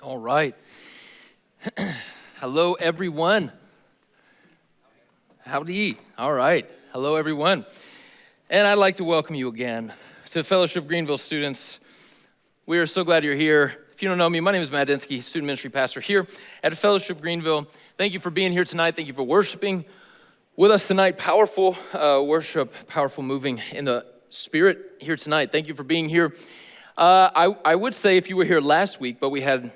All right. Hello, everyone. Howdy. All right. Hello, everyone. And I'd like to welcome you again to Fellowship Greenville students. We are so glad you're here. If you don't know me, my name is Matt Dinsky, student ministry pastor here at Fellowship Greenville. Thank you for being here tonight. Thank you for worshiping with us tonight. Powerful worship, powerful moving in the spirit here tonight. Thank you for being here. I would say if you were here last week, but we had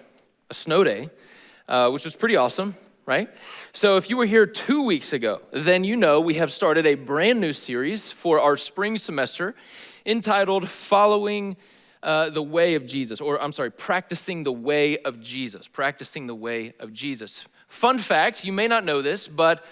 a snow day, which was pretty awesome, right? So if you were here 2 weeks ago, then you know we have started a brand new series for our spring semester entitled Following the Way of Jesus, Practicing the Way of Jesus, Practicing the Way of Jesus. Fun fact, you may not know this, but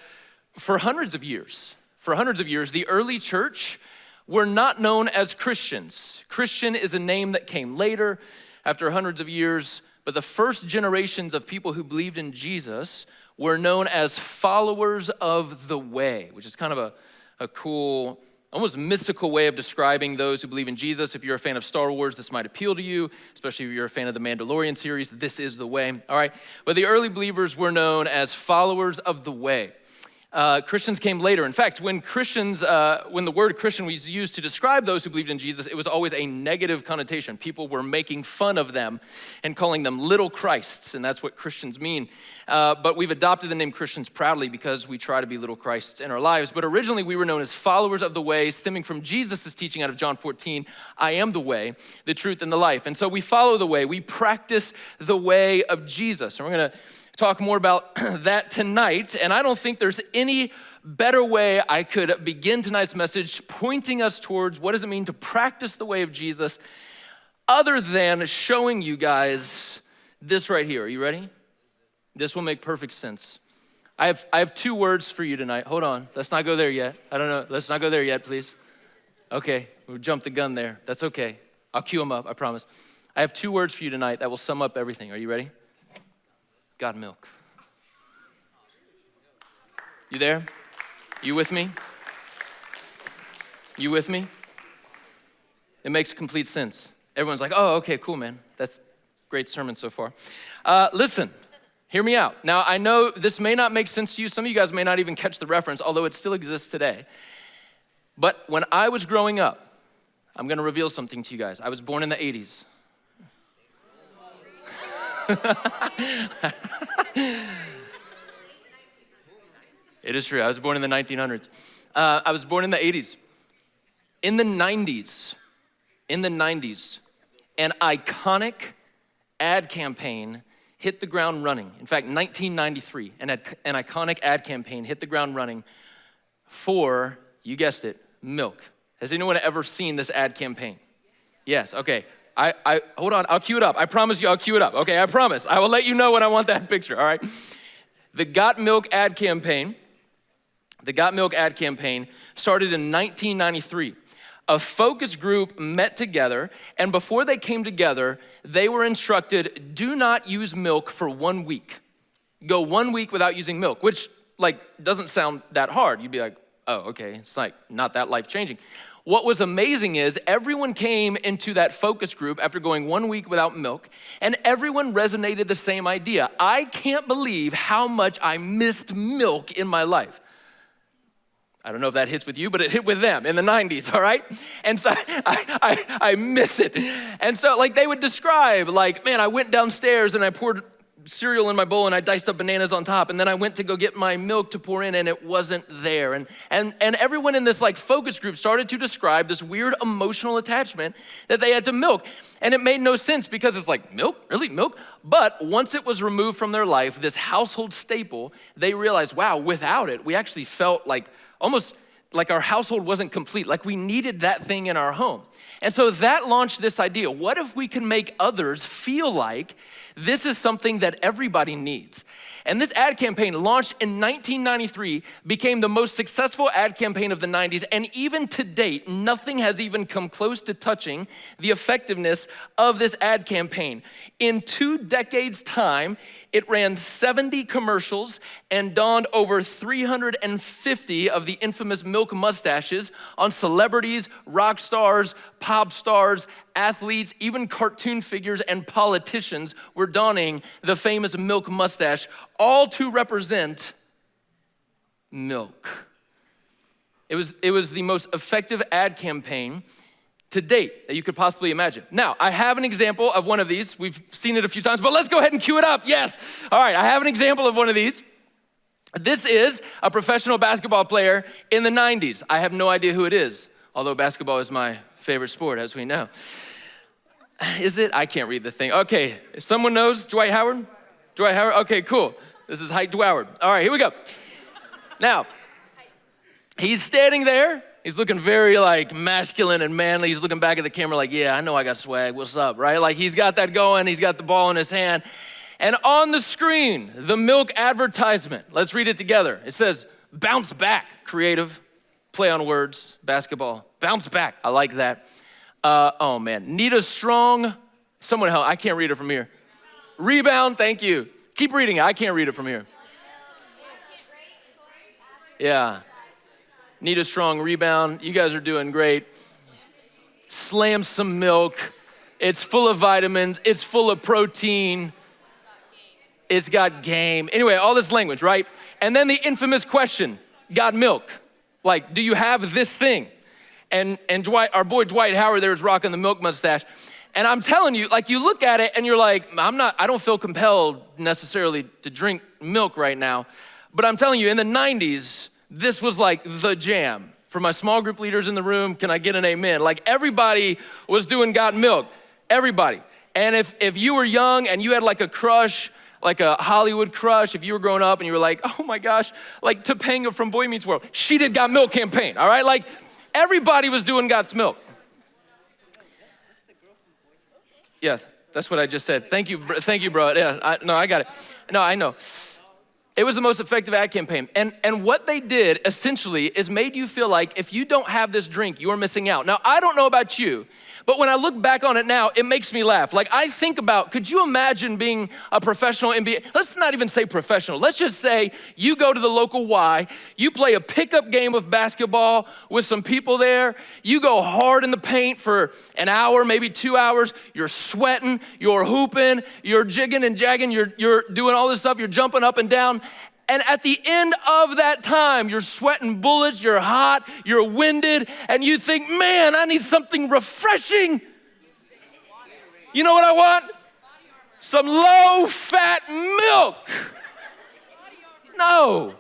for hundreds of years, the early church were not known as Christians. Christian is a name that came later after hundreds of years. But the first generations of people who believed in Jesus were known as followers of the way, which is kind of a cool, almost mystical way of describing those who believe in Jesus. If you're a fan of Star Wars, this might appeal to you, especially if you're a fan of the Mandalorian series. This is the way, all right? But the early believers were known as followers of the way. Christians came later. In fact, when the word Christian was used to describe those who believed in Jesus, it was always a negative connotation. People were making fun of them and calling them little Christs, and that's what Christians mean. But we've adopted the name Christians proudly because we try to be little Christs in our lives. But originally, we were known as followers of the way, stemming from Jesus' teaching out of John 14, I am the way, the truth, and the life. And so we follow the way. We practice the way of Jesus. And we're going to talk more about that tonight, and I don't think there's any better way I could begin tonight's message pointing us towards what does it mean to practice the way of Jesus other than showing you guys this right here. Are you ready? This will make perfect sense. I have 2 words for you tonight. Hold on, let's not go there yet. I don't know, let's not go there yet, please. Okay, we'll jump the gun there. That's okay. I'll cue them up, I promise. I have 2 words for you tonight that will sum up everything. Are you ready? God milk. You there? You with me? You with me? It makes complete sense. Everyone's like, oh, okay, cool, man. That's great sermon so far. Listen, hear me out. Now, I know this may not make sense to you. Some of you guys may not even catch the reference, although it still exists today. But when I was growing up, I'm gonna reveal something to you guys. I was born in the 80s. It is true. I was born in the 1900s. I was born in the 80s. In the 90s, an iconic ad campaign hit the ground running. In fact, 1993, an iconic ad campaign hit the ground running for, you guessed it, milk. Has anyone ever seen this ad campaign? Yes, okay. I hold on, I'll cue it up. I promise you I'll cue it up. Okay, I promise. I will let you know when I want that picture, all right? The Got Milk ad campaign started in 1993. A focus group met together, and before they came together, they were instructed, do not use milk for 1 week. Go 1 week without using milk, which doesn't sound that hard. You'd be like, oh, okay, it's not that life-changing. What was amazing is everyone came into that focus group after going 1 week without milk, and everyone resonated the same idea. I can't believe how much I missed milk in my life. I don't know if that hits with you, but it hit with them in the 90s, all right? And so I miss it. And so they would describe man, I went downstairs and I poured cereal in my bowl and I diced up bananas on top, and then I went to go get my milk to pour in and it wasn't there. And everyone in this focus group started to describe this weird emotional attachment that they had to milk. And it made no sense because it's milk? Really, milk? But once it was removed from their life, this household staple, they realized, wow, without it, we actually felt almost like our household wasn't complete, like we needed that thing in our home. And so that launched this idea. What if we can make others feel like this is something that everybody needs? And this ad campaign launched in 1993, became the most successful ad campaign of the 90s, and even to date, nothing has even come close to touching the effectiveness of this ad campaign. In 2 decades' time, it ran 70 commercials and donned over 350 of the infamous milk mustaches on celebrities, rock stars, pop stars, athletes, even cartoon figures and politicians were donning the famous milk mustache, all to represent milk. It was the most effective ad campaign to date that you could possibly imagine. Now, I have an example of one of these. We've seen it a few times, but let's go ahead and cue it up. Yes. All right, I have an example of one of these. This is a professional basketball player in the 90s. I have no idea who it is, although basketball is my favorite sport, as we know. Is it? I can't read the thing. Okay, someone knows Dwight Howard? Dwight Howard? Okay, cool. This is Height Dwoward. All right, here we go. Now, he's standing there. He's looking very like masculine and manly. He's looking back at the camera like, yeah, I know I got swag. What's up, right? Like he's got that going. He's got the ball in his hand. And on the screen, the milk advertisement. Let's read it together. It says, bounce back, creative, play on words, basketball. Bounce back, I like that. Oh man, need a strong, someone help, I can't read it from here. Rebound, thank you. Keep reading it, I can't read it from here. Yeah. Need a strong rebound. You guys are doing great. Slam some milk. It's full of vitamins. It's full of protein. It's got game. Anyway, all this language, right? And then the infamous question, got milk? Like, do you have this thing? And Dwight, our boy Dwight Howard there is rocking the milk mustache. And I'm telling you, like you look at it and you're like, I don't feel compelled necessarily to drink milk right now. But I'm telling you, in the 90s, this was like the jam. For my small group leaders in the room, can I get an amen? Like everybody was doing got milk, everybody. And if you were young and you had like a crush, like a Hollywood crush, if you were growing up and you were like, oh my gosh, like Topanga from Boy Meets World, she did got milk campaign, all right? Like everybody was doing got milk. Yeah, that's what I just said. Thank you, bro. Yeah, I got it. No, I know. It was the most effective ad campaign. And what they did essentially is made you feel like if you don't have this drink, you're missing out. Now, I don't know about you, but when I look back on it now, it makes me laugh. Like I think about, could you imagine being a professional NBA? Let's not even say professional. Let's just say you go to the local Y, you play a pickup game of basketball with some people there, you go hard in the paint for an hour, maybe 2 hours, you're sweating, you're hooping, you're jigging and jagging, you're doing all this stuff, you're jumping up and down. And at the end of that time, you're sweating bullets, you're hot, you're winded, and you think, man, I need something refreshing. You know what I want? Some low-fat milk. No.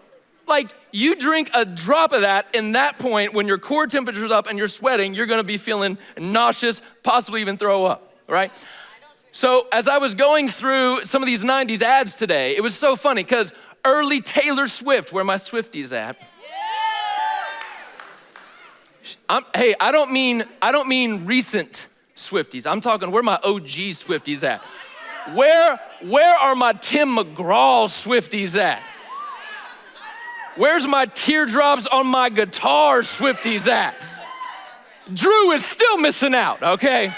Like, you drink a drop of that in that point when your core temperature's up and you're sweating, you're gonna be feeling nauseous, possibly even throw up, right? So as I was going through some of these 90s ads today, it was so funny because early Taylor Swift, where my Swifties at? I don't mean recent Swifties. I'm talking where my OG Swifties at? Where are my Tim McGraw Swifties at? Where's my teardrops on my guitar Swifties at? Drew is still missing out, okay?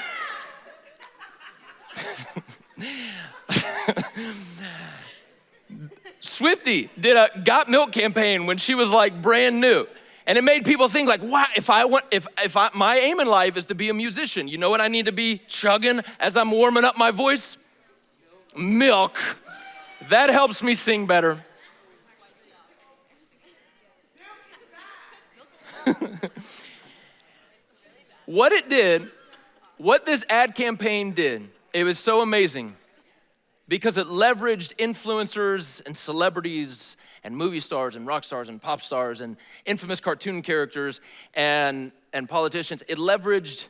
Swiftie did a got milk campaign when she was like brand new. And it made people think like, wow, my aim in life is to be a musician, you know what I need to be chugging as I'm warming up my voice? Milk. That helps me sing better. What this ad campaign did, it was so amazing. Because it leveraged influencers and celebrities and movie stars and rock stars and pop stars and infamous cartoon characters and politicians. It leveraged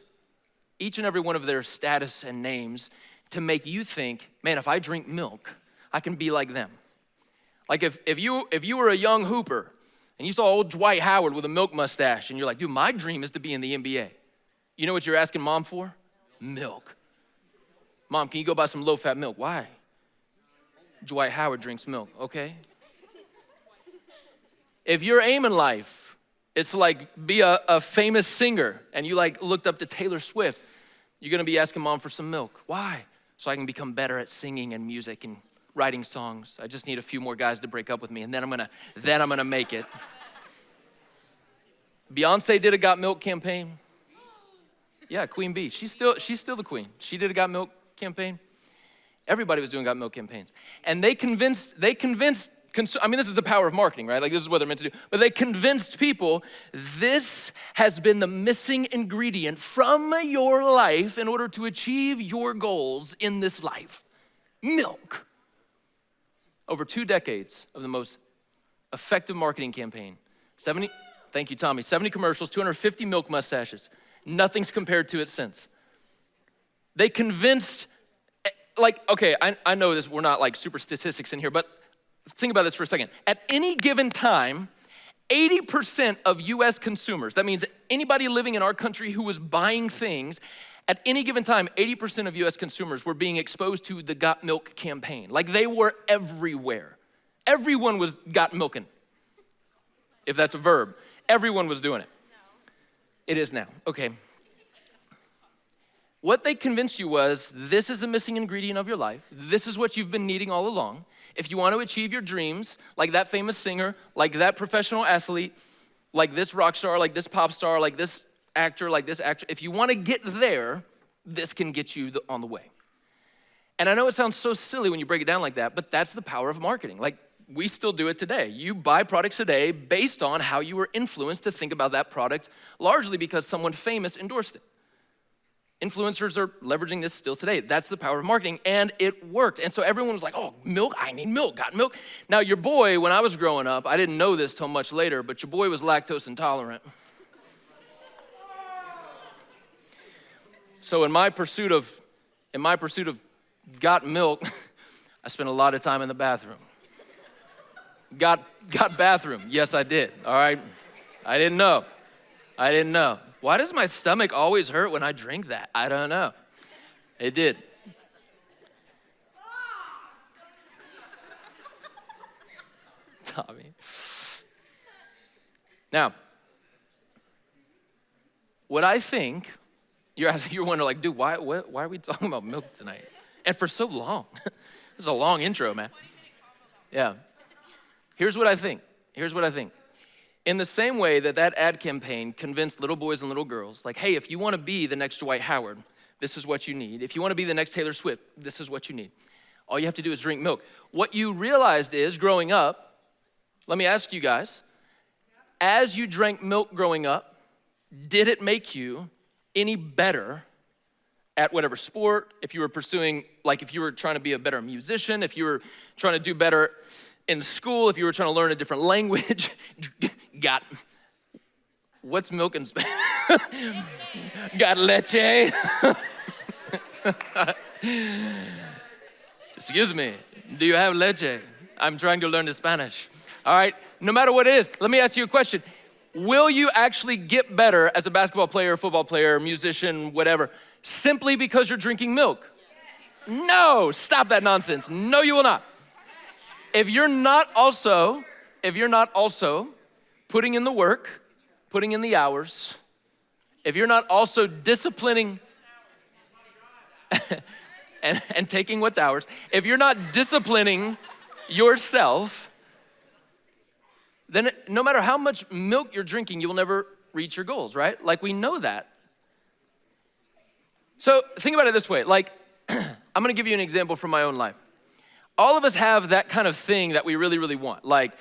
each and every one of their status and names to make you think, man, if I drink milk, I can be like them. Like if you were a young hooper and you saw old Dwight Howard with a milk mustache and you're like, dude, my dream is to be in the NBA. You know what you're asking mom for? Milk. Mom, can you go buy some low-fat milk? Why? Dwight Howard drinks milk, okay? If your aim in life, it's like be a famous singer and you like looked up to Taylor Swift, you're gonna be asking mom for some milk. Why? So I can become better at singing and music and writing songs. I just need a few more guys to break up with me, and then I'm gonna make it. Beyonce did a Got Milk campaign. Yeah, Queen Bee. She's still the queen. She did a Got Milk campaign. Everybody was doing Got Milk campaigns. And they convinced, I mean, this is the power of marketing, right? Like, this is what they're meant to do. But they convinced people this has been the missing ingredient from your life in order to achieve your goals in this life. Milk. Over 2 decades of the most effective marketing campaign. Thank you, Tommy. 70 commercials, 250 milk mustaches. Nothing's compared to it since. They convinced, like, okay, I know this, we're not like super statistics in here, but think about this for a second. At any given time, 80% of US consumers, that means anybody living in our country who was buying things, at any given time, 80% of US consumers were being exposed to the Got Milk campaign. Like, they were everywhere. Everyone was got milking, if that's a verb. Everyone was doing it. It is now, okay. What they convinced you was, this is the missing ingredient of your life. This is what you've been needing all along. If you want to achieve your dreams, like that famous singer, like that professional athlete, like this rock star, like this pop star, like this actor, like this actor, if you want to get there, this can get you on the way. And I know it sounds so silly when you break it down like that, but that's the power of marketing. Like, we still do it today. You buy products today based on how you were influenced to think about that product, largely because someone famous endorsed it. Influencers are leveraging this still today. That's the power of marketing, and it worked. And so everyone was like, oh, milk, I need milk, got milk. Now, your boy, when I was growing up, I didn't know this till much later, but your boy was lactose intolerant. So in my pursuit of got milk, I spent a lot of time in the bathroom. Got bathroom. Yes, I did. All right. I didn't know. Why does my stomach always hurt when I drink that? I don't know. It did. Tommy. Now, what I think, you're wondering, like, dude, why are we talking about milk tonight? And for so long. This is a long intro, man. Yeah. Here's what I think. In the same way that ad campaign convinced little boys and little girls, like, hey, if you want to be the next Dwight Howard, this is what you need. If you want to be the next Taylor Swift, this is what you need. All you have to do is drink milk. What you realized is, growing up, let me ask you guys, as you drank milk growing up, did it make you any better at whatever sport? If you were pursuing, like, if you were trying to be a better musician, if you were trying to do better in school, if you were trying to learn a different language, what's milk in Spanish? Got leche? Excuse me, do you have leche? I'm trying to learn the Spanish. All right, no matter what it is, let me ask you a question. Will you actually get better as a basketball player, football player, musician, whatever, simply because you're drinking milk? No, stop that nonsense. No, you will not. If you're not also putting in the work, putting in the hours, if you're not also disciplining and taking what's ours, if you're not disciplining yourself, then no matter how much milk you're drinking, you will never reach your goals, right? Like, we know that. So think about it this way. Like, I'm gonna give you an example from my own life. All of us have that kind of thing that we really, really want. Like,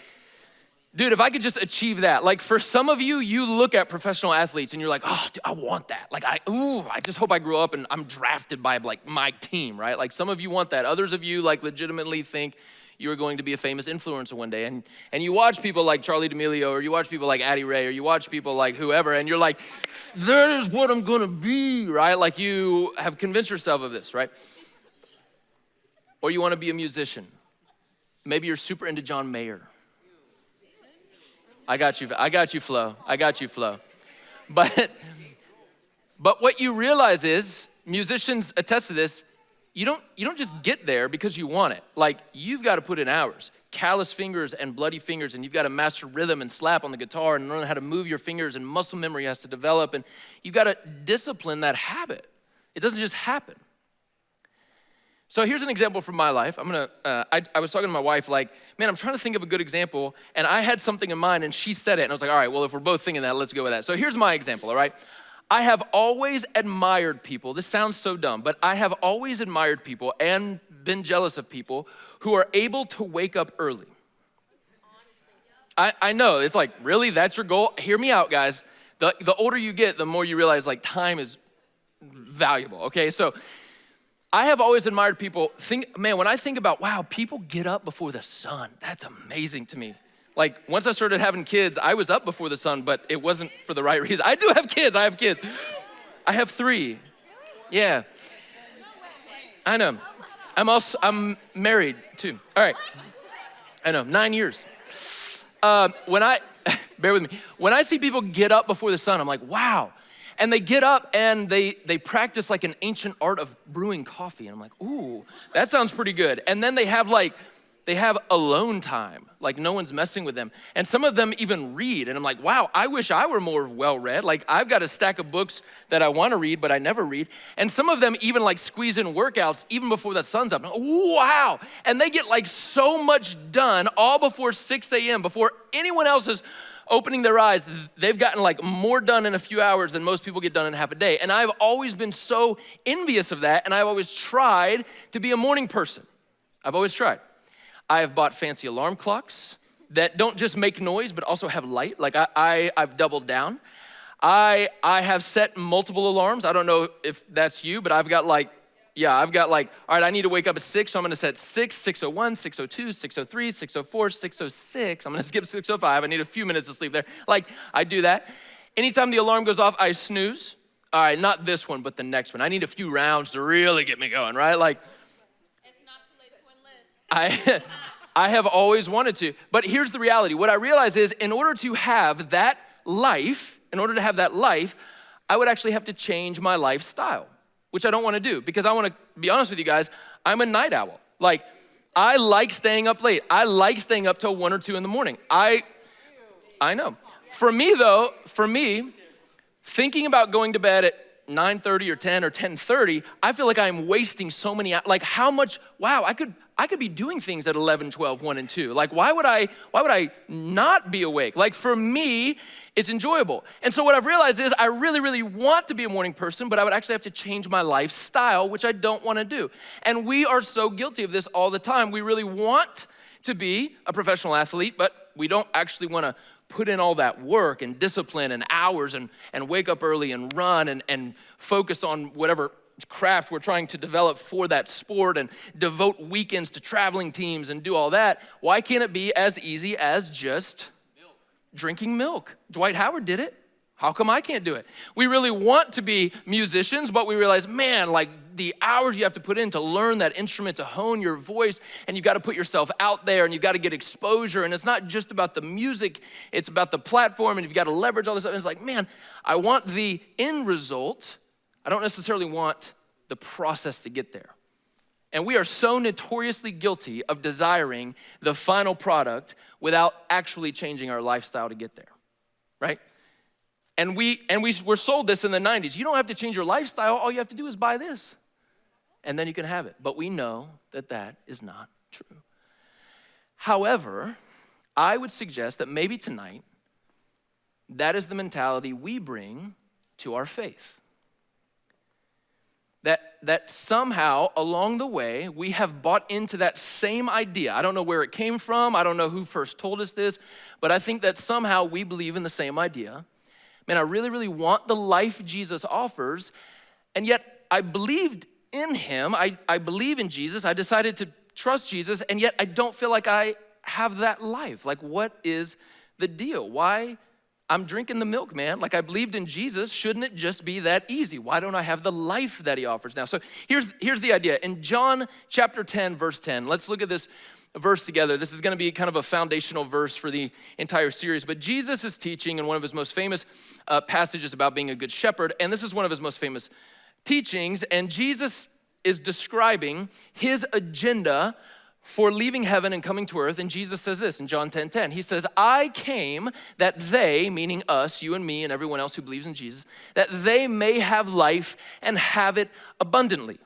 dude, if I could just achieve that. Like, for some of you, you look at professional athletes and you're like, oh, dude, I want that. Like, I just hope I grow up and I'm drafted by, like, my team, right? Like, some of you want that. Others of you, like, legitimately think you are going to be a famous influencer one day. And you watch people like Charlie D'Amelio, or you watch people like Addie Ray, or you watch people like whoever, and you're like, that is what I'm gonna be, right? Like, you have convinced yourself of this, right? Or you wanna be a musician. Maybe you're super into John Mayer. I got you, Flo. But what you realize is, musicians attest to this, you don't just get there because you want it. Like, you've got to put in hours, callous fingers and bloody fingers, and you've got to master rhythm and slap on the guitar and learn how to move your fingers, and muscle memory has to develop, and you've got to discipline that habit. It doesn't just happen. So here's an example from my life. I was talking to my wife like, man, I'm trying to think of a good example, and I had something in mind, and she said it, and I was like, all right, well, if we're both thinking that, let's go with that. So here's my example, all right? I have always admired people. This sounds so dumb, but I have always admired people and been jealous of people who are able to wake up early. I know, it's like, really, that's your goal? Hear me out, guys. The older you get, the more you realize like time is valuable, okay? So I have always admired people. When I think about, wow, people get up before the sun, that's amazing to me. Like, once I started having kids, I was up before the sun, but it wasn't for the right reason. I do have kids, I have 3. Yeah. I know. I'm married too. All right. I know, 9 years. Bear with me. When I see people get up before the sun, I'm like, wow. And they get up and they practice like an ancient art of brewing coffee. And I'm like, ooh, that sounds pretty good. And then they have alone time, like no one's messing with them. And some of them even read. And I'm like, wow, I wish I were more well-read. Like I've got a stack of books that I wanna read, but I never read. And some of them even like squeeze in workouts even before the sun's up. Like, wow. And they get like so much done all before 6 a.m., before anyone else is opening their eyes. They've gotten like more done in a few hours than most people get done in half a day. And I've always been so envious of that. And I've always tried to be a morning person. I've always tried. I have bought fancy alarm clocks that don't just make noise, but also have light. Like I've doubled down. I have set multiple alarms. I don't know if that's you, but I've got like, all right, I need to wake up at 6, so I'm gonna set 6, 6:01, 6:02, 6:03, 6:04, 6:06. I'm gonna skip 6:05. I need a few minutes of sleep there. Like, I do that. Anytime the alarm goes off, I snooze. All right, not this one, but the next one. I need a few rounds to really get me going, right? Like, it's not too late to enlist. I have always wanted to, but here's the reality. What I realize is in order to have that life, I would actually have to change my lifestyle, which I don't want to do because I want to be honest with you guys, I'm a night owl. Like, I like staying up late. I like staying up till 1 or 2 in the morning. I know. For me, thinking about going to bed at 9:30 or 10 or 10:30, I feel like I'm wasting so many, like how much, wow, I could be doing things at 11, 12, 1, and 2. Like, why would I not be awake? Like, for me, it's enjoyable. And so what I've realized is I really, really want to be a morning person, but I would actually have to change my lifestyle, which I don't want to do. And we are so guilty of this all the time. We really want to be a professional athlete, but we don't actually want to put in all that work and discipline and hours and wake up early and run and focus on whatever craft we're trying to develop for that sport and devote weekends to traveling teams and do all that. Why can't it be as easy as just drinking milk? Dwight Howard did it. How come I can't do it? We really want to be musicians, but we realize, man, like the hours you have to put in to learn that instrument, to hone your voice, and you got to put yourself out there and you got to get exposure. And it's not just about the music, it's about the platform, and you've got to leverage all this stuff. And it's like, man, I want the end result. I don't necessarily want the process to get there. And we are so notoriously guilty of desiring the final product without actually changing our lifestyle to get there, right? And we were sold this in the 90s. You don't have to change your lifestyle. All you have to do is buy this, and then you can have it. But we know that that is not true. However, I would suggest that maybe tonight, that is the mentality we bring to our faith. That somehow along the way, we have bought into that same idea. I don't know where it came from. I don't know who first told us this, but I think that somehow we believe in the same idea. Man, I really, really want the life Jesus offers, and yet I believed in him. I believe in Jesus. I decided to trust Jesus, and yet I don't feel like I have that life. Like, what is the deal? Why? I'm drinking the milk, man. Like, I believed in Jesus. Shouldn't it just be that easy? Why don't I have the life that he offers now? So here's the idea. In John chapter 10, verse 10, let's look at this verse together. This is going to be kind of a foundational verse for the entire series. But Jesus is teaching in one of his most famous passages about being a good shepherd. And this is one of his most famous teachings. And Jesus is describing his agenda for leaving heaven and coming to earth. And Jesus says this in John 10:10. He says, I came that they, meaning us, you and me and everyone else who believes in Jesus, that they may have life and have it abundantly.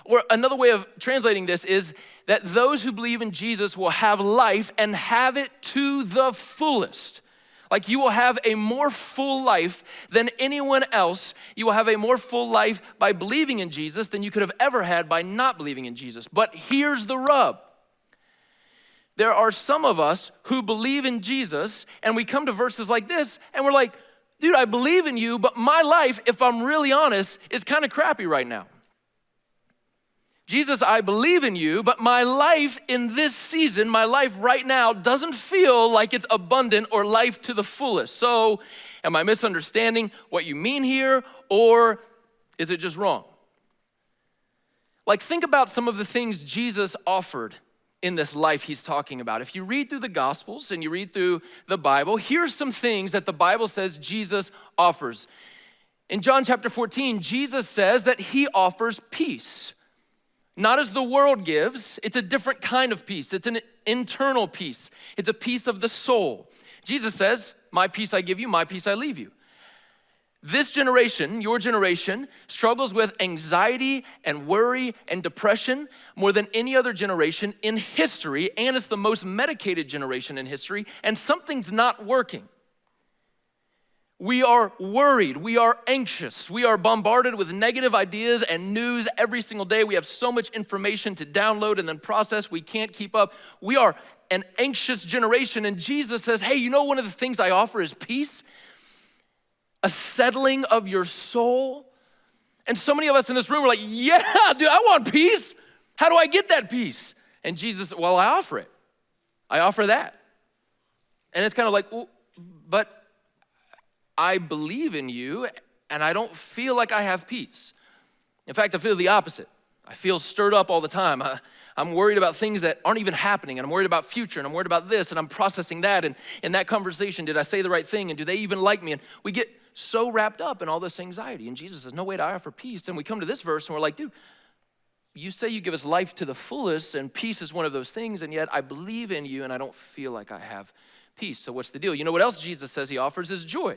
Or another way of translating this is that those who believe in Jesus will have life and have it to the fullest. Like you will have a more full life than anyone else. You will have a more full life by believing in Jesus than you could have ever had by not believing in Jesus. But here's the rub. There are some of us who believe in Jesus and we come to verses like this and we're like, dude, I believe in you, but my life, if I'm really honest, is kind of crappy right now. Jesus, I believe in you, but my life in this season, my life right now doesn't feel like it's abundant or life to the fullest. So am I misunderstanding what you mean here, or is it just wrong? Like think about some of the things Jesus offered in this life he's talking about. If you read through the Gospels and you read through the Bible, here's some things that the Bible says Jesus offers. In John chapter 14, Jesus says that he offers peace. Not as the world gives, it's a different kind of peace. It's an internal peace. It's a peace of the soul. Jesus says, my peace I give you, my peace I leave you. This generation, your generation, struggles with anxiety and worry and depression more than any other generation in history, and it's the most medicated generation in history, and something's not working. We are worried, we are anxious, we are bombarded with negative ideas and news every single day. We have so much information to download and then process, we can't keep up. We are an anxious generation, and Jesus says, hey, you know one of the things I offer is peace? A settling of your soul. And so many of us in this room are like, yeah, dude, I want peace. How do I get that peace? And Jesus, well, I offer it. I offer that. And it's kind of like, well, but I believe in you and I don't feel like I have peace. In fact, I feel the opposite. I feel stirred up all the time. I'm worried about things that aren't even happening, and I'm worried about future, and I'm worried about this, and I'm processing that, and in that conversation, did I say the right thing, and do they even like me? And we get so wrapped up in all this anxiety, and Jesus says, no way to offer peace. And we come to this verse, and we're like, dude, you say you give us life to the fullest, and peace is one of those things, and yet I believe in you, and I don't feel like I have peace. So what's the deal? You know what else Jesus says he offers is joy.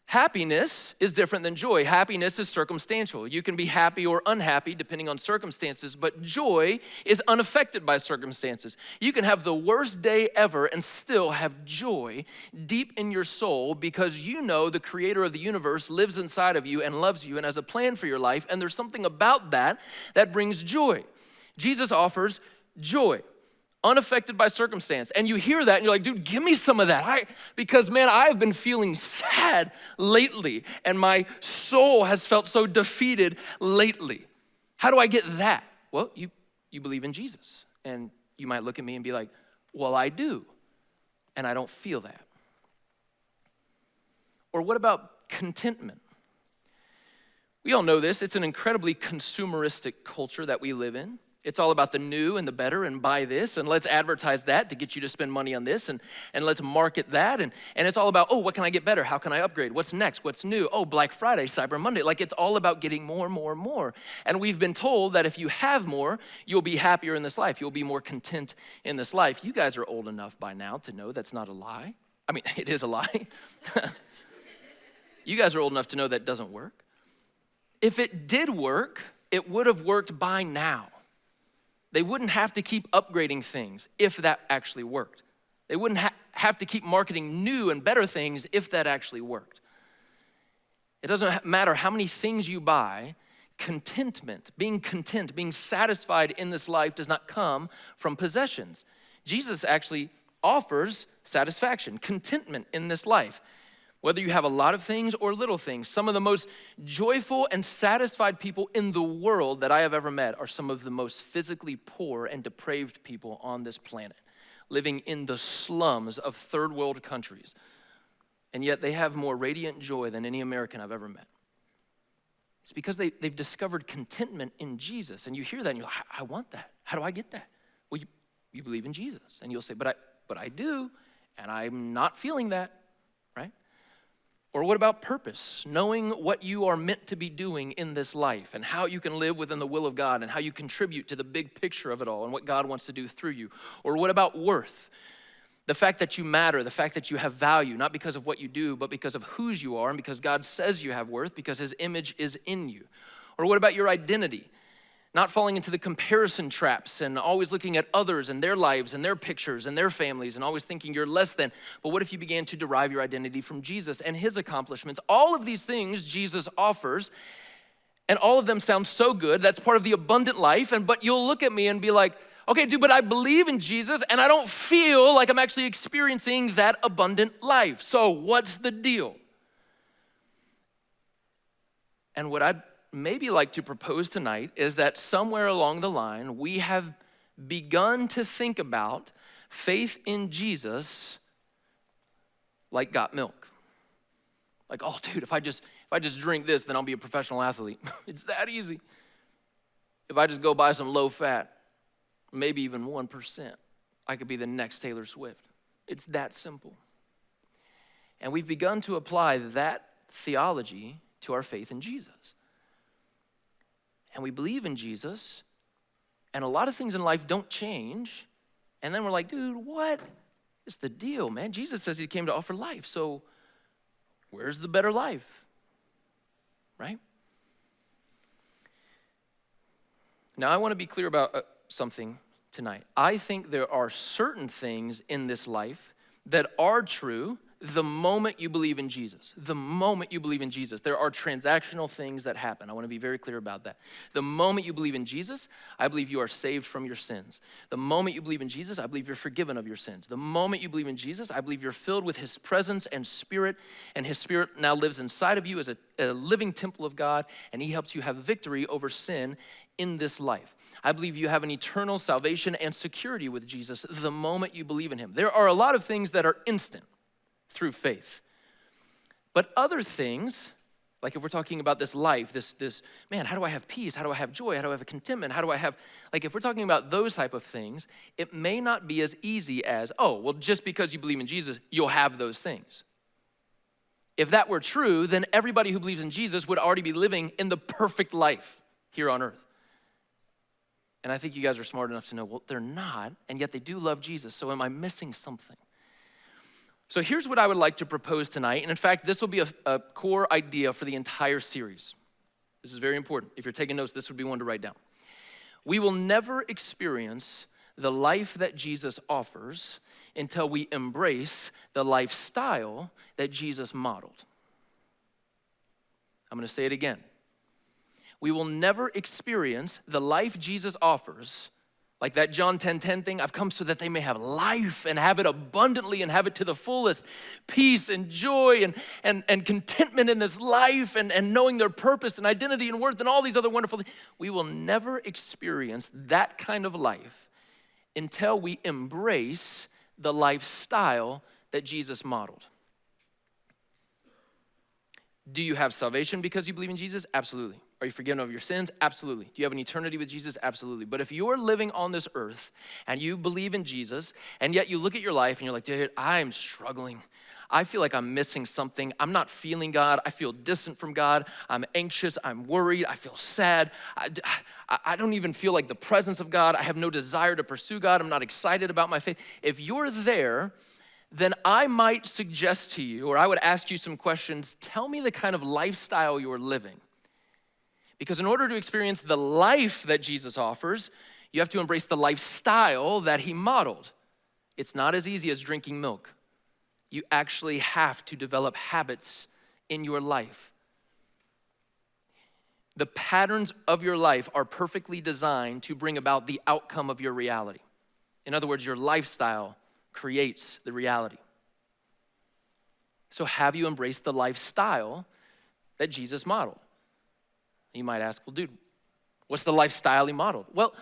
Happiness is different than joy. Happiness is circumstantial. You can be happy or unhappy depending on circumstances, but joy is unaffected by circumstances. You can have the worst day ever and still have joy deep in your soul because you know the creator of the universe lives inside of you and loves you and has a plan for your life, and there's something about that that brings joy. Jesus offers joy. Unaffected by circumstance. And you hear that and you're like, dude, give me some of that. Because man, I've been feeling sad lately and my soul has felt so defeated lately. How do I get that? Well, you believe in Jesus. And you might look at me and be like, well, I do. And I don't feel that. Or what about contentment? We all know this. It's an incredibly consumeristic culture that we live in. It's all about the new and the better and buy this and let's advertise that to get you to spend money on this and let's market that. And it's all about, oh, what can I get better? How can I upgrade? What's next? What's new? Oh, Black Friday, Cyber Monday. Like it's all about getting more and more and more. And we've been told that if you have more, you'll be happier in this life. You'll be more content in this life. You guys are old enough by now to know that's not a lie. I mean, it is a lie. You guys are old enough to know that doesn't work. If it did work, it would have worked by now. They wouldn't have to keep upgrading things if that actually worked. They wouldn't have to keep marketing new and better things if that actually worked. It doesn't matter how many things you buy, contentment, being content, being satisfied in this life does not come from possessions. Jesus actually offers satisfaction, contentment in this life. Whether you have a lot of things or little things, some of the most joyful and satisfied people in the world that I have ever met are some of the most physically poor and depraved people on this planet, living in the slums of third world countries. And yet they have more radiant joy than any American I've ever met. It's because they've discovered contentment in Jesus. And you hear that and you're like, I want that. How do I get that? Well, you believe in Jesus. And you'll say, but I do, and I'm not feeling that, right? Or what about purpose? Knowing what you are meant to be doing in this life and how you can live within the will of God and how you contribute to the big picture of it all and what God wants to do through you. Or what about worth? The fact that you matter, the fact that you have value, not because of what you do, but because of whose you are and because God says you have worth because his image is in you. Or what about your identity? Not falling into the comparison traps and always looking at others and their lives and their pictures and their families and always thinking you're less than. But what if you began to derive your identity from Jesus and his accomplishments? All of these things Jesus offers, and all of them sound so good. That's part of the abundant life. But you'll look at me and be like, okay, dude, but I believe in Jesus and I don't feel like I'm actually experiencing that abundant life. So what's the deal? And what I'd maybe like to propose tonight is that somewhere along the line, we have begun to think about faith in Jesus like got milk. Like, oh, dude, if I just drink this, then I'll be a professional athlete. It's that easy. If I just go buy some low fat, maybe even 1%, I could be the next Taylor Swift. It's that simple. And we've begun to apply that theology to our faith in Jesus. And we believe in Jesus, and a lot of things in life don't change. And then we're like, dude, what is the deal, man? Jesus says he came to offer life, so where's the better life, right? Now, I want to be clear about something tonight. I think there are certain things in this life that are true the moment you believe in Jesus. The moment you believe in Jesus. There are transactional things that happen. I want to be very clear about that. The moment you believe in Jesus, I believe you are saved from your sins. The moment you believe in Jesus, I believe you're forgiven of your sins. The moment you believe in Jesus, I believe you're filled with his presence and his spirit now lives inside of you as a living temple of God, and he helps you have victory over sin in this life. I believe you have an eternal salvation and security with Jesus the moment you believe in him. There are a lot of things that are instant through faith. But other things, like if we're talking about this life, this man, how do I have peace? How do I have joy? How do I have contentment? How do I have, like if we're talking about those type of things, it may not be as easy as, oh, well, just because you believe in Jesus, you'll have those things. If that were true, then everybody who believes in Jesus would already be living in the perfect life here on earth. And I think you guys are smart enough to know, well, they're not, and yet they do love Jesus, so am I missing something? So here's what I would like to propose tonight, and in fact, this will be a core idea for the entire series. This is very important. If you're taking notes, this would be one to write down. We will never experience the life that Jesus offers until we embrace the lifestyle that Jesus modeled. I'm going to say it again. We will never experience the life Jesus offers, like that John 10:10 thing. I've come so that they may have life and have it abundantly and have it to the fullest. Peace and joy and contentment in this life and knowing their purpose and identity and worth and all these other wonderful things. We will never experience that kind of life until we embrace the lifestyle that Jesus modeled. Do you have salvation because you believe in Jesus? Absolutely. Are you forgiven of your sins? Absolutely. Do you have an eternity with Jesus? Absolutely. But if you're living on this earth and you believe in Jesus, and yet you look at your life and you're like, dude, I'm struggling. I feel like I'm missing something. I'm not feeling God. I feel distant from God. I'm anxious. I'm worried. I feel sad. I don't even feel like the presence of God. I have no desire to pursue God. I'm not excited about my faith. If you're there, then I might suggest to you, or I would ask you some questions. Tell me the kind of lifestyle you're living. Because in order to experience the life that Jesus offers, you have to embrace the lifestyle that he modeled. It's not as easy as drinking milk. You actually have to develop habits in your life. The patterns of your life are perfectly designed to bring about the outcome of your reality. In other words, your lifestyle creates the reality. So have you embraced the lifestyle that Jesus modeled? You might ask, well, dude, what's the lifestyle he modeled? Well,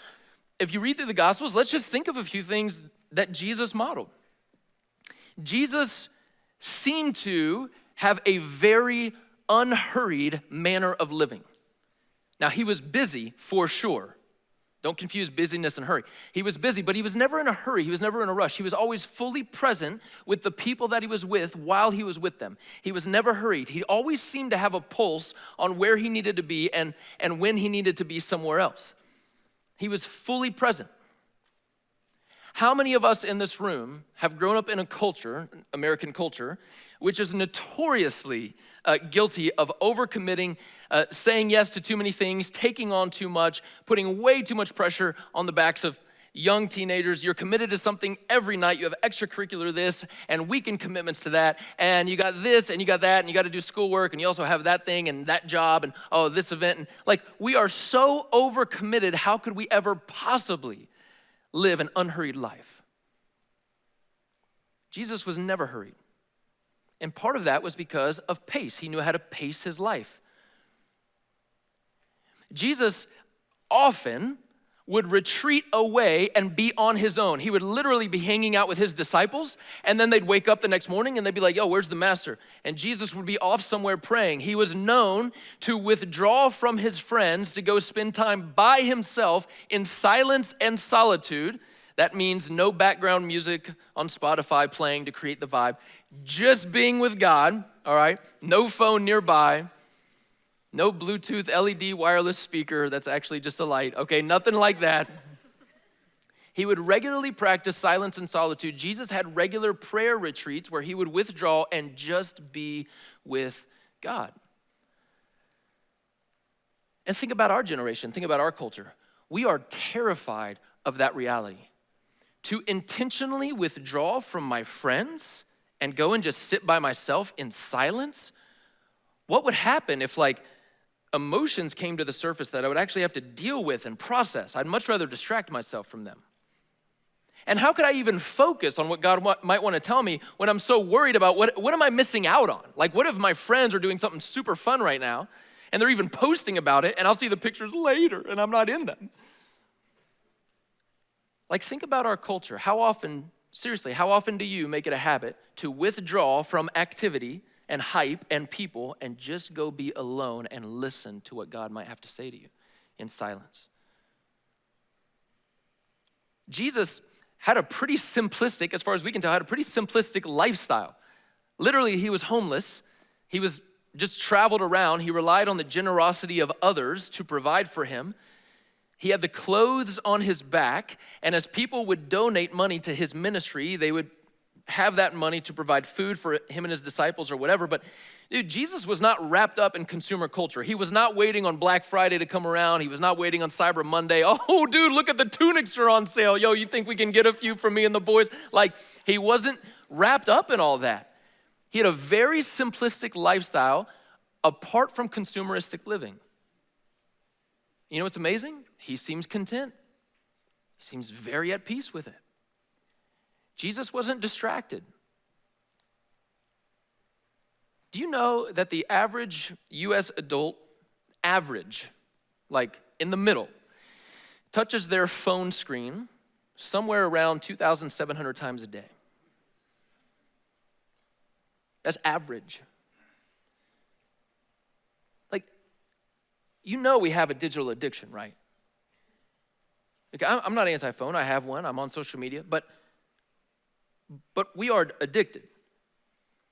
if you read through the Gospels, let's just think of a few things that Jesus modeled. Jesus seemed to have a very unhurried manner of living. Now, he was busy for sure. Don't confuse busyness and hurry. He was busy, but he was never in a hurry. He was never in a rush. He was always fully present with the people that he was with while he was with them. He was never hurried. He always seemed to have a pulse on where he needed to be and when he needed to be somewhere else. He was fully present. How many of us in this room have grown up in a culture, American culture, which is notoriously guilty of overcommitting, saying yes to too many things, taking on too much, putting way too much pressure on the backs of young teenagers? You're committed to something every night. You have extracurricular this and weekend commitments to that. And you got this and you got that and you got to do schoolwork and you also have that thing and that job and this event. And like, we are so overcommitted. How could we ever possibly live an unhurried life? Jesus was never hurried. And part of that was because of pace. He knew how to pace his life. Jesus often would retreat away and be on his own. He would literally be hanging out with his disciples, and then they'd wake up the next morning and they'd be like, yo, where's the master? And Jesus would be off somewhere praying. He was known to withdraw from his friends to go spend time by himself in silence and solitude. That means no background music on Spotify playing to create the vibe. Just being with God, all right? No phone nearby. No Bluetooth LED wireless speaker that's actually just a light. Okay, nothing like that. He would regularly practice silence and solitude. Jesus had regular prayer retreats where he would withdraw and just be with God. And think about our generation, think about our culture. We are terrified of that reality. To intentionally withdraw from my friends and go and just sit by myself in silence? What would happen if emotions came to the surface that I would actually have to deal with and process? I'd much rather distract myself from them. And how could I even focus on what God might want to tell me when I'm so worried about what am I missing out on? Like, what if my friends are doing something super fun right now and they're even posting about it and I'll see the pictures later and I'm not in them? Like, think about our culture. How often do you make it a habit to withdraw from activity and hype and people and just go be alone and listen to what God might have to say to you in silence? Jesus had a pretty simplistic, as far as we can tell, had a pretty simplistic lifestyle. Literally, he was homeless. He was just traveled around. He relied on the generosity of others to provide for him. He had the clothes on his back, and as people would donate money to his ministry, they would have that money to provide food for him and his disciples or whatever. But dude, Jesus was not wrapped up in consumer culture. He was not waiting on Black Friday to come around. He was not waiting on Cyber Monday. Oh, dude, look at the tunics are on sale. Yo, you think we can get a few for me and the boys? Like, he wasn't wrapped up in all that. He had a very simplistic lifestyle apart from consumeristic living. You know what's amazing? He seems content. He seems very at peace with it. Jesus wasn't distracted. Do you know that the average US adult, like in the middle, touches their phone screen somewhere around 2,700 times a day? That's average. Like, you know we have a digital addiction, right? Like, I'm not anti-phone, I have one, I'm on social media, but we are addicted.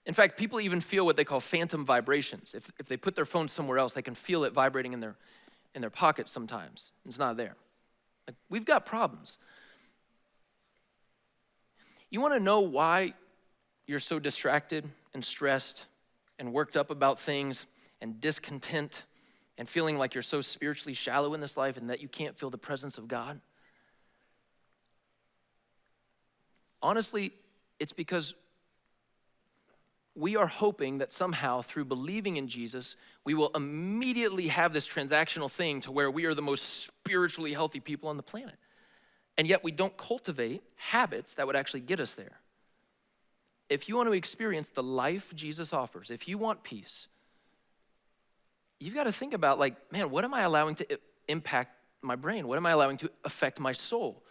In fact, people even feel what they call phantom vibrations. If they put their phone somewhere else, they can feel it vibrating in their pocket sometimes. It's not there. Like, we've got problems. You want to know why you're so distracted and stressed and worked up about things and discontent and feeling like you're so spiritually shallow in this life and that you can't feel the presence of God? Honestly, it's because we are hoping that somehow through believing in Jesus, we will immediately have this transactional thing to where we are the most spiritually healthy people on the planet. And yet we don't cultivate habits that would actually get us there. If you want to experience the life Jesus offers, if you want peace, you've got to think about man, what am I allowing to impact my brain? What am I allowing to affect my soul?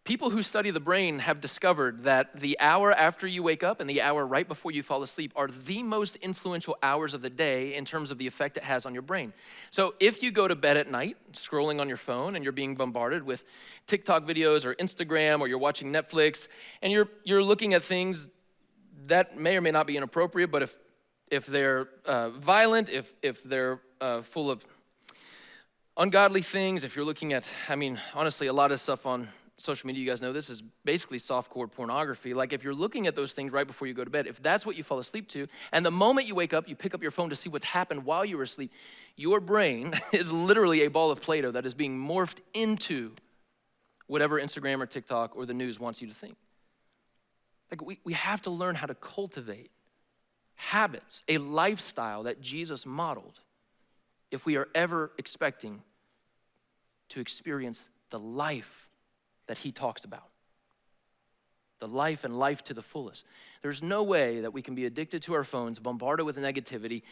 People who study the brain have discovered that the hour after you wake up and the hour right before you fall asleep are the most influential hours of the day in terms of the effect it has on your brain. So if you go to bed at night, scrolling on your phone, and you're being bombarded with TikTok videos or Instagram, or you're watching Netflix, and you're looking at things that may or may not be inappropriate, but if they're violent, if they're full of Ungodly things, if you're looking at, honestly, a lot of stuff on social media, you guys know this is basically softcore pornography. Like if you're looking at those things right before you go to bed, if that's what you fall asleep to, and the moment you wake up, you pick up your phone to see what's happened while you were asleep, your brain is literally a ball of Play-Doh that is being morphed into whatever Instagram or TikTok or the news wants you to think. Like we have to learn how to cultivate habits, a lifestyle that Jesus modeled, if we are ever expecting to experience the life that he talks about. The life and life to the fullest. There's no way that we can be addicted to our phones, bombarded with negativity,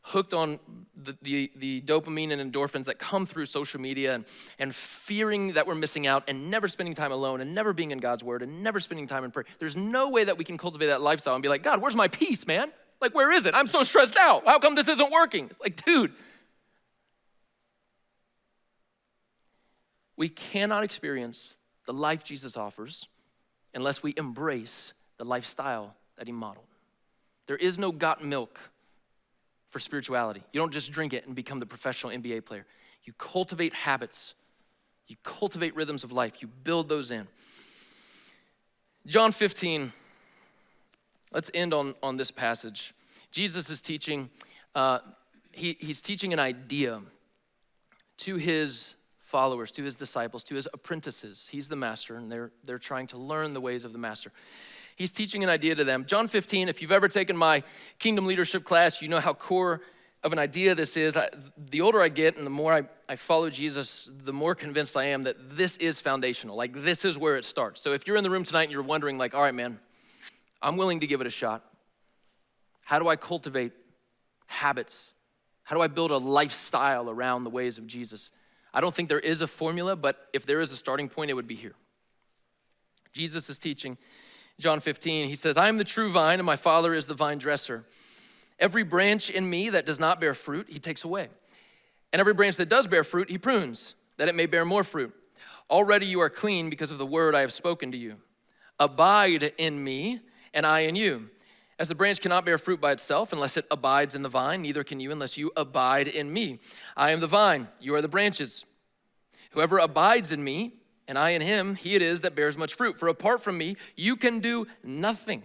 hooked on the dopamine and endorphins that come through social media and fearing that we're missing out and never spending time alone and never being in God's word and never spending time in prayer. There's no way that we can cultivate that lifestyle and be like, God, where's my peace, man? Like, where is it? I'm so stressed out. How come this isn't working? It's like, dude. We cannot experience the life Jesus offers unless we embrace the lifestyle that he modeled. There is no got milk for spirituality. You don't just drink it and become the professional NBA player. You cultivate habits. You cultivate rhythms of life. You build those in. John 15, let's end on this passage. Jesus is teaching, he's teaching an idea to his followers, to his disciples, to his apprentices. He's the master, and they're trying to learn the ways of the master. He's teaching an idea to them. John 15, if you've ever taken my kingdom leadership class, you know how core of an idea this is. The older I get and the more I follow Jesus, the more convinced I am that this is foundational. Like, this is where it starts. So if you're in the room tonight and you're wondering, like, all right, man, I'm willing to give it a shot. How do I cultivate habits? How do I build a lifestyle around the ways of Jesus? I don't think there is a formula, but if there is a starting point, it would be here. Jesus is teaching, John 15, he says, I am the true vine and my Father is the vine dresser. Every branch in me that does not bear fruit, he takes away. And every branch that does bear fruit, he prunes, that it may bear more fruit. Already you are clean because of the word I have spoken to you. Abide in me and I in you. As the branch cannot bear fruit by itself unless it abides in the vine, neither can you unless you abide in me. I am the vine, you are the branches. Whoever abides in me, and I in him, he it is that bears much fruit. For apart from me, you can do nothing.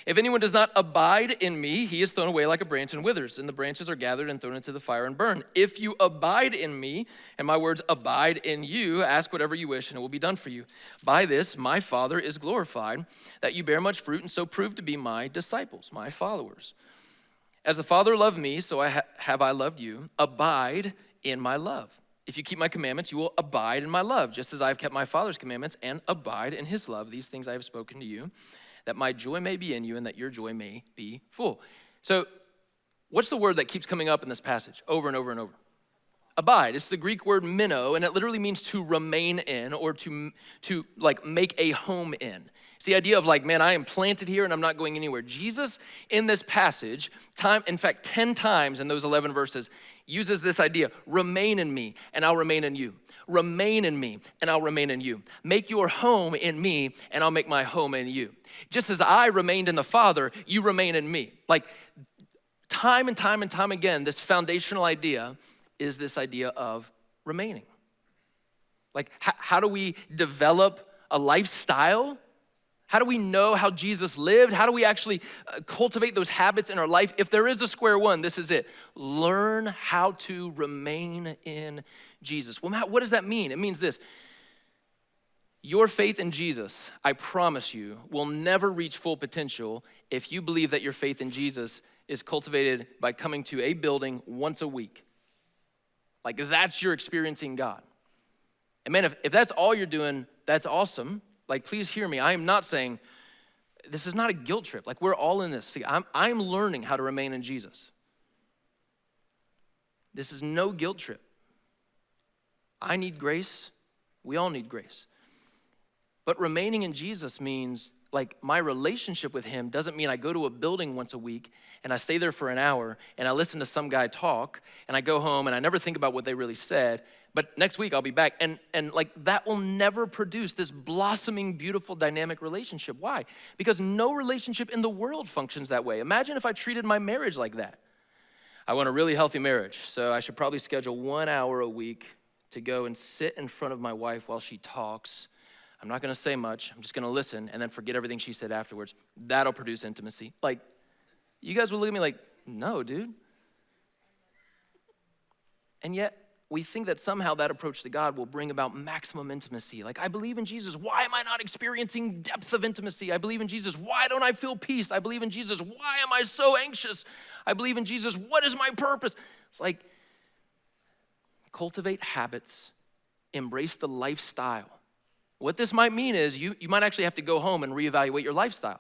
If anyone does not abide in me, he is thrown away like a branch and withers, and the branches are gathered and thrown into the fire and burned. If you abide in me, and my words abide in you, ask whatever you wish, and it will be done for you. By this, my Father is glorified, that you bear much fruit, and so prove to be my disciples, my followers. As the Father loved me, so have I loved you. Abide in my love. If you keep my commandments, you will abide in my love, just as I have kept my Father's commandments and abide in his love. These things I have spoken to you, that my joy may be in you and that your joy may be full. So what's the word that keeps coming up in this passage over and over and over? Abide. It's the Greek word meno, and it literally means to remain in or to like make a home in. It's the idea of like, man, I am planted here and I'm not going anywhere. Jesus in this passage, 10 times in those 11 verses, uses this idea, remain in me and I'll remain in you. Remain in me and I'll remain in you. Make your home in me and I'll make my home in you. Just as I remained in the Father, you remain in me. Like time and time and time again, this foundational idea is this idea of remaining. Like how do we develop a lifestyle? How do we know how Jesus lived? How do we actually cultivate those habits in our life? If there is a square one, this is it. Learn how to remain in Jesus. Well, Matt, what does that mean? It means this. Your faith in Jesus, I promise you, will never reach full potential if you believe that your faith in Jesus is cultivated by coming to a building once a week. Like that's your experiencing God. And man, if that's all you're doing, that's awesome. Like, please hear me. I am not saying, this is not a guilt trip. Like, we're all in this. See, I'm learning how to remain in Jesus. This is no guilt trip. I need grace. We all need grace. But remaining in Jesus means, like, my relationship with him doesn't mean I go to a building once a week and I stay there for an hour and I listen to some guy talk and I go home and I never think about what they really said. But next week I'll be back. And like that will never produce this blossoming, beautiful, dynamic relationship. Why? Because no relationship in the world functions that way. Imagine if I treated my marriage like that. I want a really healthy marriage, so I should probably schedule 1 hour a week to go and sit in front of my wife while she talks. I'm not gonna say much, I'm just gonna listen and then forget everything she said afterwards. That'll produce intimacy. Like, you guys will look at me like, no, dude. And yet, we think that somehow that approach to God will bring about maximum intimacy. Like, I believe in Jesus. Why am I not experiencing depth of intimacy? I believe in Jesus. Why don't I feel peace? I believe in Jesus. Why am I so anxious? I believe in Jesus. What is my purpose? It's like, cultivate habits, embrace the lifestyle. What this might mean is you might actually have to go home and reevaluate your lifestyle.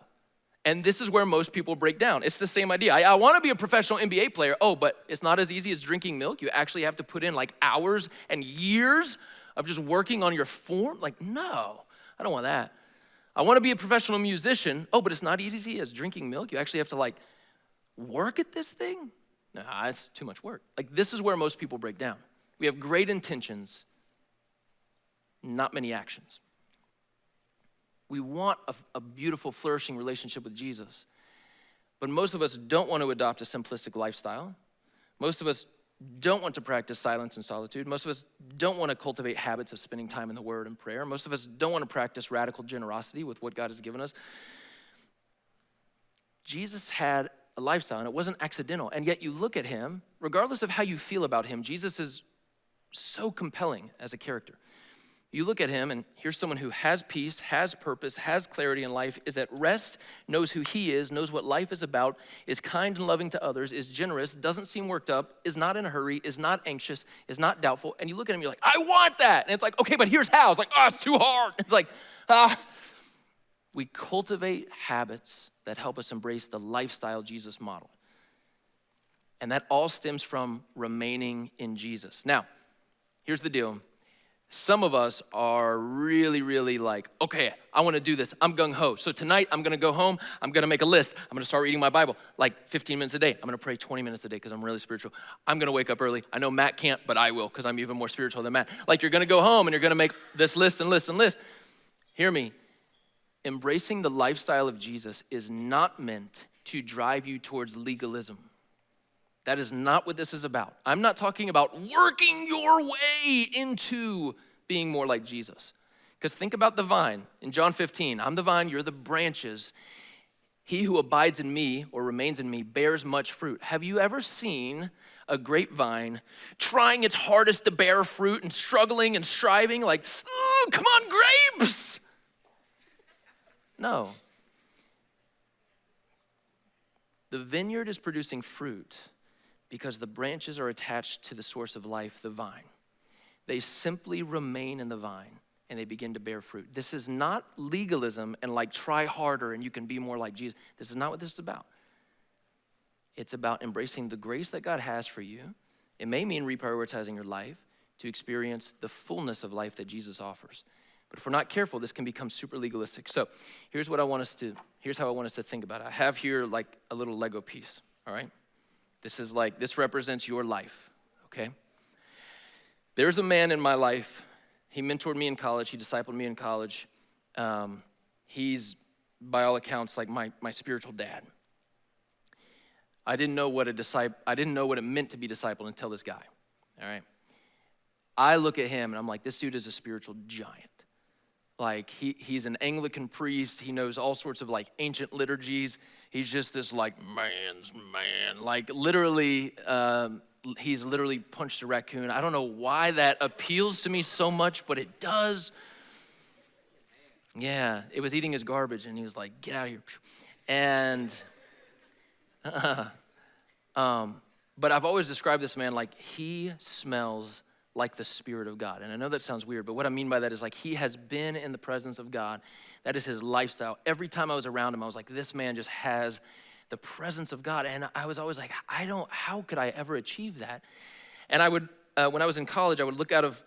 And this is where most people break down. It's the same idea. I want to be a professional NBA player. Oh, but it's not as easy as drinking milk. You actually have to put in like hours and years of just working on your form. Like, no, I don't want that. I want to be a professional musician. Oh, but it's not easy as drinking milk. You actually have to like work at this thing. Nah, it's too much work. Like, this is where most people break down. We have great intentions, not many actions. We want a beautiful, flourishing relationship with Jesus. But most of us don't want to adopt a simplistic lifestyle. Most of us don't want to practice silence and solitude. Most of us don't want to cultivate habits of spending time in the Word and prayer. Most of us don't want to practice radical generosity with what God has given us. Jesus had a lifestyle, and it wasn't accidental. And yet you look at him, regardless of how you feel about him, Jesus is so compelling as a character. You look at him, and here's someone who has peace, has purpose, has clarity in life, is at rest, knows who he is, knows what life is about, is kind and loving to others, is generous, doesn't seem worked up, is not in a hurry, is not anxious, is not doubtful. And you look at him, you're like, I want that. And it's like, okay, but here's how. It's like, oh, it's too hard. It's like, We cultivate habits that help us embrace the lifestyle Jesus modeled. And that all stems from remaining in Jesus. Now, here's the deal. Some of us are really, really like, okay, I want to do this. I'm gung-ho. So tonight, I'm going to go home. I'm going to make a list. I'm going to start reading my Bible like 15 minutes a day. I'm going to pray 20 minutes a day because I'm really spiritual. I'm going to wake up early. I know Matt can't, but I will because I'm even more spiritual than Matt. Like, you're going to go home and you're going to make this list and list and list. Hear me. Embracing the lifestyle of Jesus is not meant to drive you towards legalism. That is not what this is about. I'm not talking about working your way into being more like Jesus. Because think about the vine. In John 15, I'm the vine, you're the branches. He who abides in me or remains in me bears much fruit. Have you ever seen a grapevine trying its hardest to bear fruit and struggling and striving like, oh, come on, grapes? No. The vineyard is producing fruit because the branches are attached to the source of life, the vine. They simply remain in the vine and they begin to bear fruit. This is not legalism and like try harder and you can be more like Jesus. This is not what this is about. It's about embracing the grace that God has for you. It may mean reprioritizing your life to experience the fullness of life that Jesus offers. But if we're not careful, this can become super legalistic. So here's how I want us to think about it. I have here like a little Lego piece, all right? This represents your life, okay? There's a man in my life. He mentored me in college. He discipled me in college. He's, by all accounts, like my spiritual dad. I didn't know what it meant to be discipled until this guy, all right? I look at him and I'm like, this dude is a spiritual giant. Like, he's an Anglican priest. He knows all sorts of, like, ancient liturgies. He's just this, like, man's man. Like, literally, he's literally punched a raccoon. I don't know why that appeals to me so much, but it does. Yeah, it was eating his garbage, and he was like, get out of here. And, but I've always described this man like he smells like the Spirit of God. And I know that sounds weird, but what I mean by that is like he has been in the presence of God. That is his lifestyle. Every time I was around him, I was like, this man just has the presence of God. And I was always like, how could I ever achieve that? And I would, when I was in college, I would look out of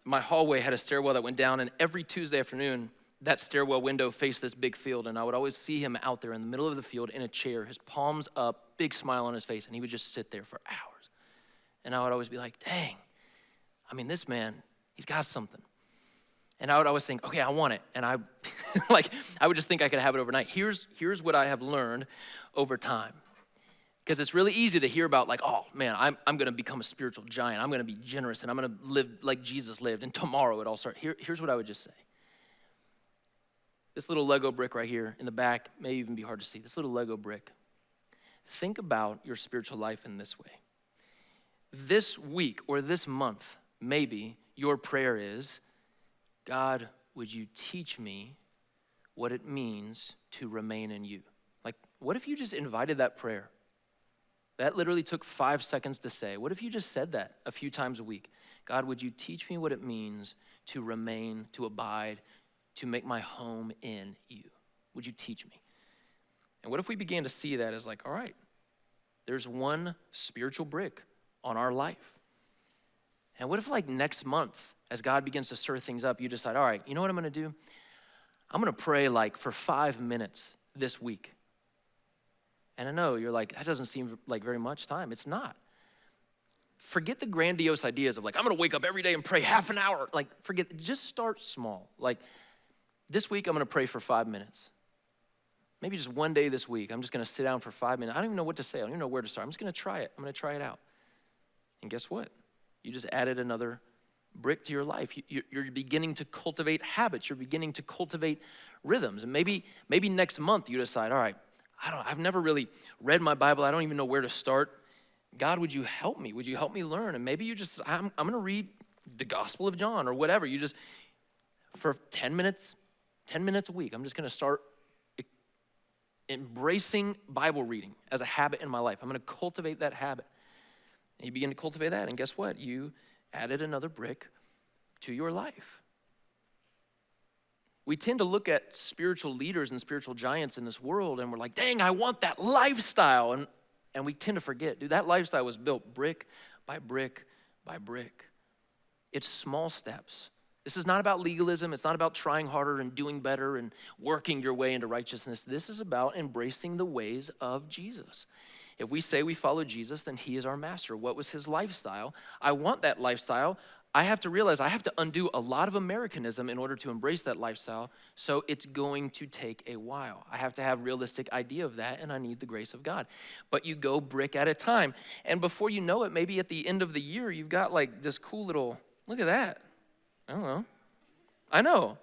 my hallway, had a stairwell that went down, and every Tuesday afternoon, that stairwell window faced this big field, and I would always see him out there in the middle of the field in a chair, his palms up, big smile on his face, and he would just sit there for hours. And I would always be like, dang, I mean, this man, he's got something. And I would always think, okay, I want it. And I would just think I could have it overnight. Here's what I have learned over time. Because it's really easy to hear about like, oh man, I'm gonna become a spiritual giant. I'm gonna be generous and I'm gonna live like Jesus lived. And tomorrow it all starts. Here's what I would just say. This little Lego brick right here in the back may even be hard to see. This little Lego brick. Think about your spiritual life in this way. This week or this month, maybe your prayer is, God, would you teach me what it means to remain in you? Like, what if you just invited that prayer? That literally took 5 seconds to say. What if you just said that a few times a week? God, would you teach me what it means to remain, to abide, to make my home in you? Would you teach me? And what if we began to see that as like, all right, there's one spiritual brick on our life. And what if like next month, as God begins to stir things up, you decide, all right, you know what I'm gonna do? I'm gonna pray like for 5 minutes this week. And I know you're like, that doesn't seem like very much time. It's not. Forget the grandiose ideas of like, I'm gonna wake up every day and pray half an hour. Like, just start small. Like, this week I'm gonna pray for 5 minutes. Maybe just one day this week, I'm just gonna sit down for 5 minutes. I don't even know what to say. I don't even know where to start. I'm just gonna try it. I'm gonna try it out. And guess what? You just added another brick to your life. You're beginning to cultivate habits. You're beginning to cultivate rhythms. And maybe next month you decide, all right, I've never really read my Bible. I don't even know where to start. God, would you help me? Would you help me learn? And maybe you just, I'm going to read the Gospel of John or whatever. You just, for 10 minutes a week, I'm just going to start embracing Bible reading as a habit in my life. I'm going to cultivate that habit. And you begin to cultivate that, and guess what? You added another brick to your life. We tend to look at spiritual leaders and spiritual giants in this world, and we're like, dang, I want that lifestyle. And we tend to forget, dude, that lifestyle was built brick by brick by brick. It's small steps. This is not about legalism. It's not about trying harder and doing better and working your way into righteousness. This is about embracing the ways of Jesus. If we say we follow Jesus, then he is our master. What was his lifestyle? I want that lifestyle. I have to realize I have to undo a lot of Americanism in order to embrace that lifestyle, so it's going to take a while. I have to have a realistic idea of that, and I need the grace of God. But you go brick at a time, and before you know it, maybe at the end of the year, you've got like this cool little, look at that. I don't know. I know.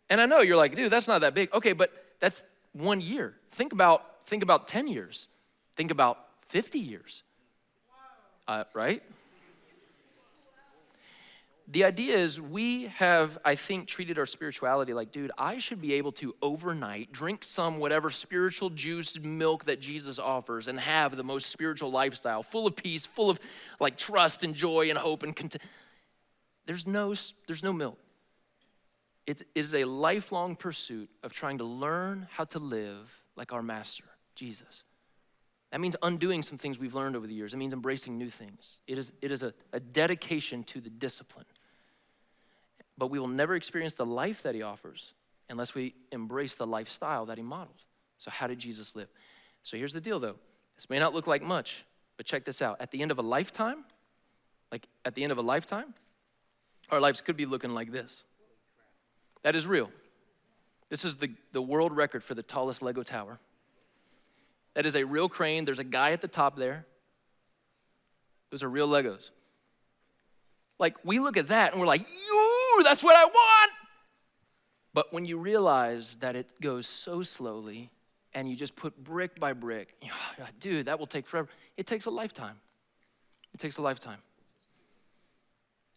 And I know you're like, dude, that's not that big. Okay, but that's 1 year. Think about 10 years. Think about 50 years, right? The idea is we have, I think, treated our spirituality like, dude, I should be able to overnight drink some whatever spiritual juice, milk that Jesus offers and have the most spiritual lifestyle, full of peace, full of like trust and joy and hope and content. There's no milk. It is a lifelong pursuit of trying to learn how to live like our master, Jesus. That means undoing some things we've learned over the years. It means embracing new things. It is a dedication to the discipline. But we will never experience the life that he offers unless we embrace the lifestyle that he modeled. So how did Jesus live? So here's the deal though. This may not look like much, but check this out. At the end of a lifetime, our lives could be looking like this. That is real. This is the world record for the tallest Lego tower. That is a real crane. There's a guy at the top there. Those are real Legos. Like, we look at that and we're like, yoo, that's what I want. But when you realize that it goes so slowly and you just put brick by brick, you're like, dude, that will take forever. It takes a lifetime. It takes a lifetime.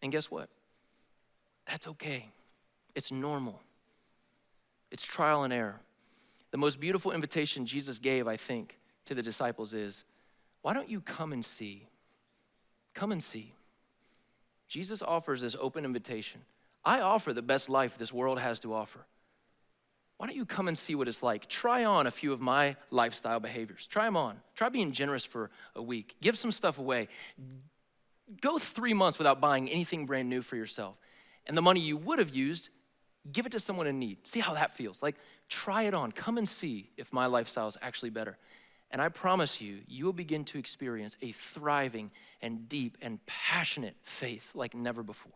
And guess what? That's okay. It's normal. It's trial and error. The most beautiful invitation Jesus gave, I think, to the disciples is, why don't you come and see? Come and see. Jesus offers this open invitation. I offer the best life this world has to offer. Why don't you come and see what it's like? Try on a few of my lifestyle behaviors. Try them on. Try being generous for a week. Give some stuff away. Go 3 months without buying anything brand new for yourself. And the money you would have used, give it to someone in need. See how that feels. Like, try it on. Come and see if my lifestyle is actually better. And I promise you, you will begin to experience a thriving and deep and passionate faith like never before.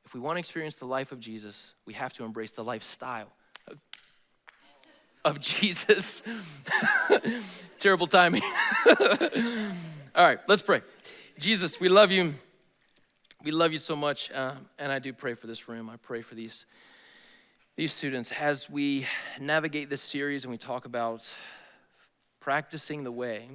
If we want to experience the life of Jesus, we have to embrace the lifestyle of Jesus. Terrible timing. All right, let's pray. Jesus, we love you. We love you so much, and I do pray for this room. I pray for these students as we navigate this series and we talk about practicing the way.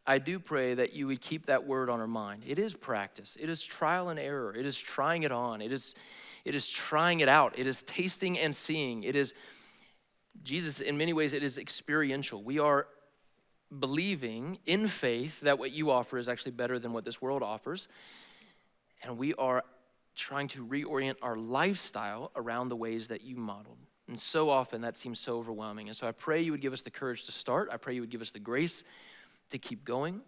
I do pray that you would keep that word on our mind. It is practice. It is trial and error. It is trying it on. It is trying it out. It is tasting and seeing. It is, Jesus, in many ways, it is experiential. We are believing in faith that what you offer is actually better than what this world offers. And we are trying to reorient our lifestyle around the ways that you modeled. And so often that seems so overwhelming. And so I pray you would give us the courage to start. I pray you would give us the grace to keep going.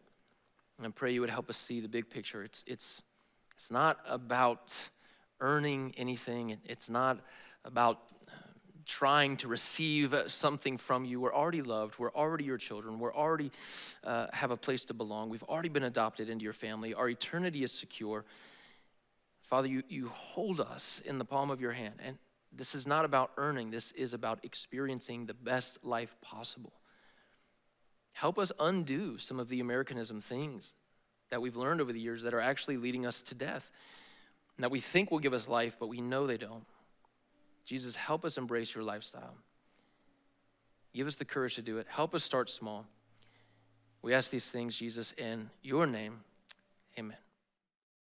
And I pray you would help us see the big picture. It's not about earning anything. It's not about trying to receive something from you. We're already loved. We're already your children. We're already have a place to belong. We've already been adopted into your family. Our eternity is secure. Father, you hold us in the palm of your hand. And this is not about earning. This is about experiencing the best life possible. Help us undo some of the Americanism things that we've learned over the years that are actually leading us to death, and that we think will give us life, but we know they don't. Jesus, help us embrace your lifestyle. Give us the courage to do it. Help us start small. We ask these things, Jesus, in your name. Amen.